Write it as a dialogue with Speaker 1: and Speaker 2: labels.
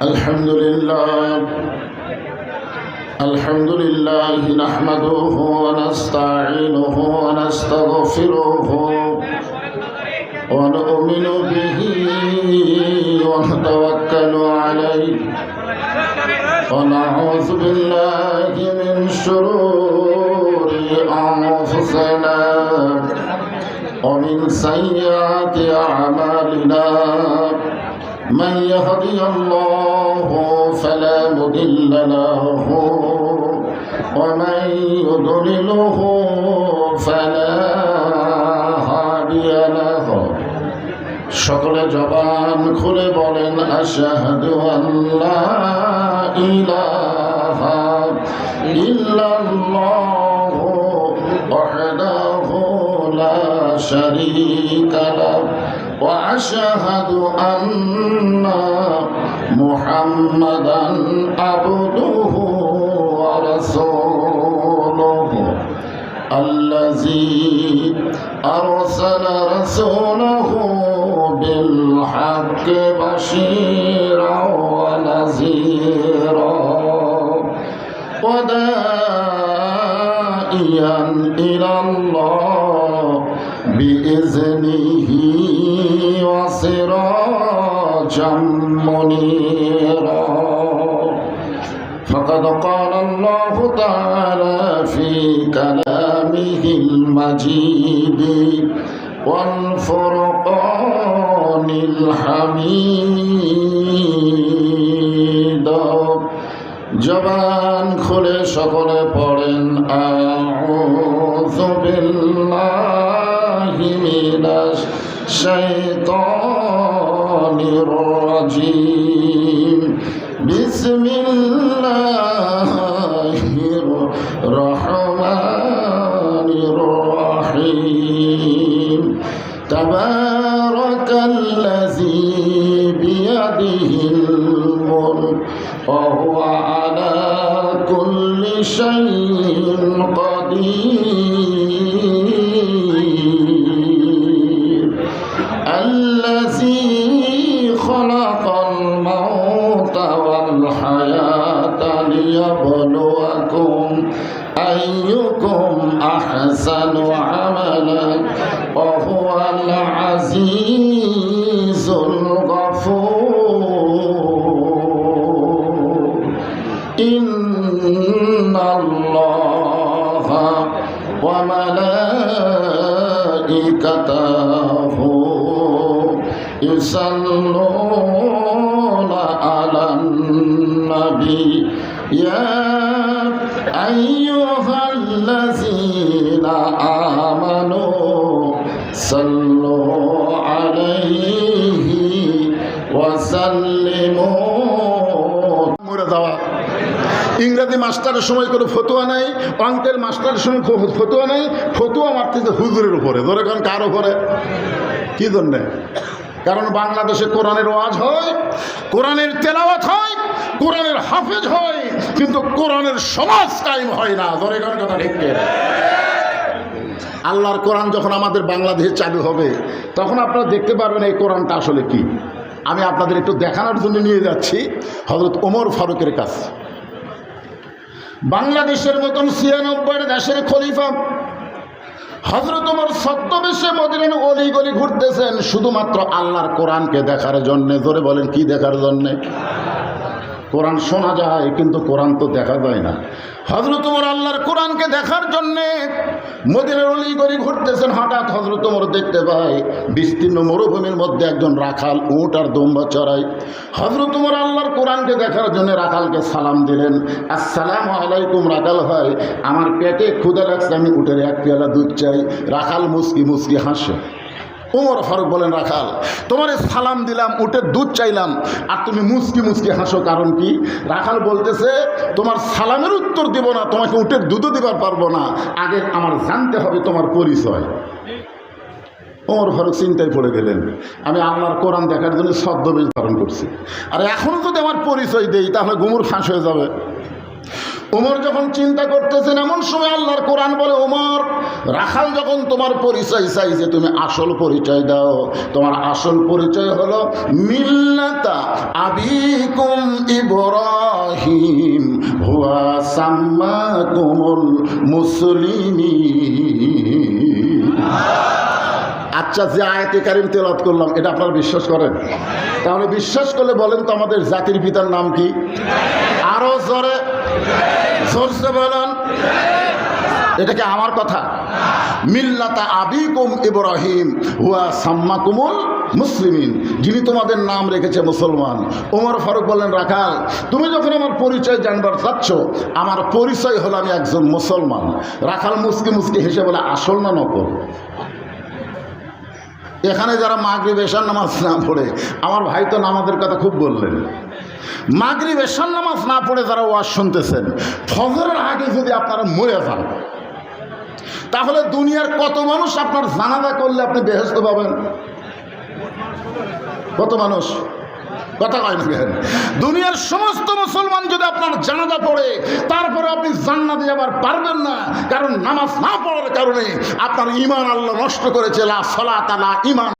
Speaker 1: الحمد لله نحمده ونستعينه ونستغفره ونؤمن به ونتوكل عليه ونعوذ بالله من شرور أنفسنا ومن سيئات أعمالنا من يهدي الله فلا مضل له ومن يضلله فلا هادي له সকলে জবান খুলে বলেন আশহাদু আল্লা ইলাহা ইল্লাল্লাহু ওয়াহদাহু লা শারীকা লাহু ওয়া আশহাদু আন্না মুহাম্মাদান আবদুহু ওয়া রাসূলুহু الذي أرسل رسوله بالحق بشيرا ونذيرا وداعيا إلى الله بإذنه وسراجا منيرا فقد قال الله تعالى في كلامه المجيد والفرقان الحميد জবান খুলে সকলে পড়েন আউযু বিল্লাহি মিনাশ শাইতানির রাজীম বিসমিল্লাহির রহমানির রহিম তাবারাকাল্লাযী বিয়াদিহিল মুলক ওয়া হুয়া আলা কুল্লি শাইইন কাদির আল্লাযী খালাকাল মাউতা ওয়াল হায়াতা লিয়াবলুয়াকুম أيكم أحسن عملا وهو العزيز الغفور إن الله وملائكته يصلون على النبي يا أيها الذين آمنوا صلوا عليه وسلموا ইংরেজি মাস্টারের সময় কোনো ফতোয়া নাই, অঙ্কের মাস্টারের সময় ফতোয়া নাই, ফতোয়া মারতেছে হুজুরের উপরে। ধরে কারণ কার উপরে? কি জন্যে? কারণ বাংলাদেশে কোরআনের ওয়াজ হয়, কোরআনের তেলাওয়াত হয়, কোরআনের হাফেজ হয়, কিন্তু কোরআনের সমাজ কায়েম হয় না। ধরে কারণ কথা ঠিক। আল্লাহর কোরআন যখন আমাদের বাংলাদেশে চালু হবে তখন আপনারা দেখতে পারবেন এই কোরআনটা আসলে কি। আমি আপনাদের একটু দেখানোর জন্য নিয়ে যাচ্ছি হযরত ওমর ফারুকের কাছে। বাংলাদেশের মতন ৯৬ দেশের খলিফা হযরত ওমর ছদ্মবেশে মদিনার অলিগলি ঘুরতেছেন শুধুমাত্র আল্লাহর কোরআনকে দেখার জন্যে। জোরে বলেন, কি দেখার জন্যে? কোরআন শোনা যায় কিন্তু কোরআন তো দেখা যায় না। হযরত ওমর আল্লাহর কোরআনকে দেখার জন্যে মদিনার অলিগলি ঘুরতেছেন। হঠাৎ হযরত ওমর দেখতে পায় বিস্তীর্ণ মরুভূমির মধ্যে একজন রাখাল উট আর দুম্বা চড়ায়। হযরত ওমর আল্লাহর কোরআনকে দেখার জন্য রাখালকে সালাম দিলেন, আসসালামু আলাইকুম। রাখাল ভাই, আমার পেটে ক্ষুধা লাগছে, আমি উটের এক পেয়ালা দুধ চাই। রাখাল মুস্কি মুস্কি হাসে। ওমর ফারুক বলেন, রাখাল, তোমার সালাম দিলাম, উটের দুধ চাইলাম, আর তুমি মুস্কি মুস্কি হাসো, কারণ কি? রাখাল বলতেছে, তোমার সালামের উত্তর দিব না, তোমাকে উটের দুধও দিবার পারবো না, আগে আমার জানতে হবে তোমার পরিচয়। ওমর ফারুক চিন্তায় পড়ে গেলেন, আমি আল্লাহর কোরআন দেখার জন্য ছদ্মবেশ ধারণ করছি, আর এখনও যদি আমার পরিচয় দেই তাহলে গুমুর ফাঁস হয়ে যাবে। ওমর যখন চিন্তা করতেছেন এমন সময় আল্লাহর কোরআন বলে, ওমর, রাখাল যখন তোমার পরিচয় চাইছে তুমি আসল পরিচয় দাও। তোমার আসল পরিচয় হলো মিল্লাতা আবিকুম ইব্রাহিম হুয়া সাম্মাকুমুল মুসলিমিন। আচ্ছা, যে আয়াতে কারিম তেলাওয়াত করলাম এটা আপনারা বিশ্বাস করেন? তাহলে বিশ্বাস করলে বলেন তো আমাদের জাতির পিতার নাম কি? আরো জোরে জোরসে বলেন। এটা কি আমার কথা? মিল্লাতা আবিকুম ইব্রাহিম হুয়া সাম্মাকুমুল মুসলিমিন, যিনি তোমাদের নাম রেখেছে মুসলমান। ওমর ফারুক বললেন, রাখাল তুমি যখন আমার পরিচয় জানবার চাচ্ছ, আমার পরিচয় হলো আমি একজন মুসলমান। রাখাল মুসকি মুসকি হেসে বলে, আসল না নকল? এখানে যারা মাগরিব এশার নামাজ না পড়ে, আমার ভাই তো নামাজের কথা খুব বললেন, মাগরিব এশার নামাজ না পড়ে যারা ওয়াজ শুনতেছেন, ফজরের আগে যদি আপনারা মরে যান, তাহলে দুনিয়ার কত মানুষ আপনার জানাজা করলে আপনি বেহেশত পাবেন? কত মানুষ? কথা কয় না কেন? দুনিয়ার সমস্ত মুসলমান যদি আপনার জানাজা পড়ে, তারপরে আপনি জান্নাতে যাবার পারবেন না, কারণ নামাজ না পড়ার কারণে আপনার ঈমান আল্লাহ নষ্ট করেছে। লা সালাতা লা ঈমান।